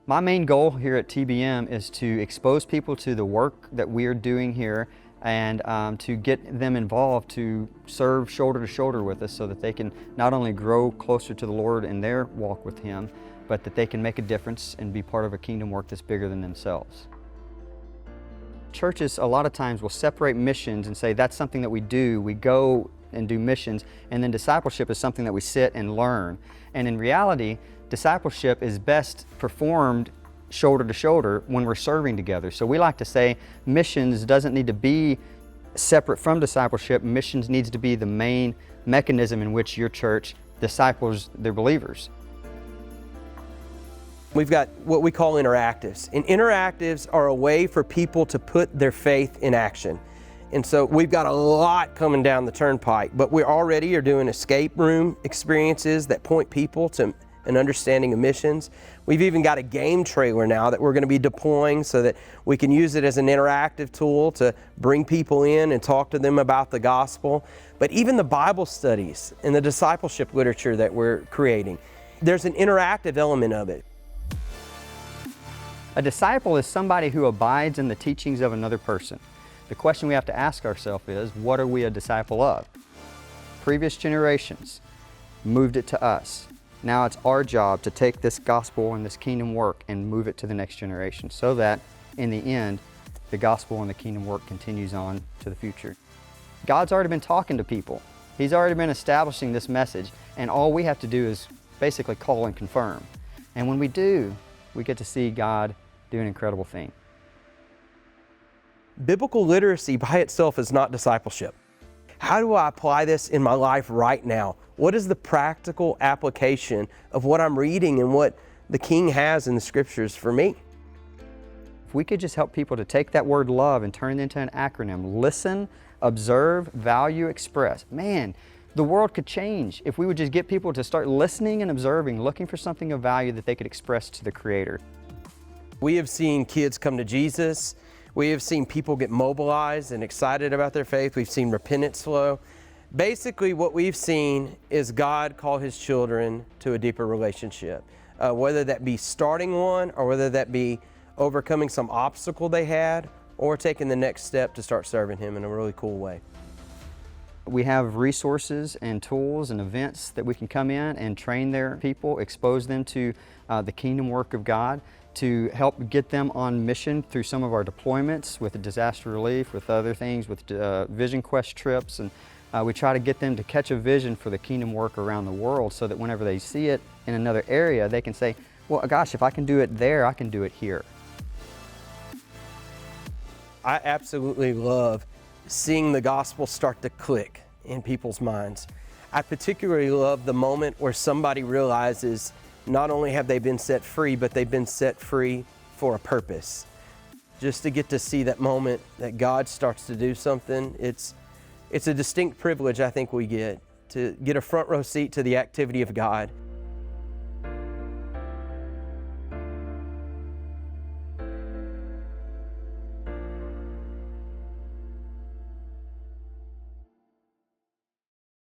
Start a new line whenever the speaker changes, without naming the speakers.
My main goal here at TBM is to expose people to the work that we're doing here and to get them involved to serve shoulder to shoulder with us so that they can not only grow closer to the Lord in their walk with Him, but that they can make a difference and be part of a kingdom work that's bigger than themselves. Churches a lot of times will separate missions and say that's something that we do. We go and do missions, and then discipleship is something that we sit and learn. And in reality, discipleship is best performed shoulder to shoulder when we're serving together. So we like to say missions doesn't need to be separate from discipleship. Missions needs to be the main mechanism in which your church disciples their believers.
We've got what we call interactives, and interactives are a way for people to put their faith in action. And so we've got a lot coming down the turnpike, but we already are doing escape room experiences that point people to an understanding of missions. We've even got a game trailer now that we're going to be deploying so that we can use it as an interactive tool to bring people in and talk to them about the gospel. But even the Bible studies and the discipleship literature that we're creating, there's an interactive element of it.
A disciple is somebody who abides in the teachings of another person. The question we have to ask ourselves is, what are we a disciple of? Previous generations moved it to us. Now it's our job to take this gospel and this kingdom work and move it to the next generation so that in the end, the gospel and the kingdom work continues on to the future. God's already been talking to people. He's already been establishing this message, and all we have to do is basically call and confirm. And when we do, we get to see God do an incredible thing.
Biblical literacy by itself is not discipleship. How do I apply this in my life right now? What is the practical application of what I'm reading and what the King has in the Scriptures for me?
If we could just help people to take that word love and turn it into an acronym, listen, observe, value, express. Man, the world could change if we would just get people to start listening and observing, looking for something of value that they could express to the Creator.
We have seen kids come to Jesus. We have seen people get mobilized and excited about their faith. We've seen repentance flow. Basically, what we've seen is God call His children to a deeper relationship, whether that be starting one or whether that be overcoming some obstacle they had or taking the next step to start serving Him in a really cool way.
We have resources and tools and events that we can come in and train their people, expose them to the kingdom work of God, to help get them on mission through some of our deployments with disaster relief, with other things, with Vision Quest trips. And we try to get them to catch a vision for the kingdom work around the world so that whenever they see it in another area, they can say, well, gosh, if I can do it there, I can do it here.
I absolutely love seeing the gospel start to click in people's minds. I particularly love the moment where somebody realizes not only have they been set free, but they've been set free for a purpose. Just to get to see that moment that God starts to do something, it's a distinct privilege I think we get to get a front row seat to the activity of God.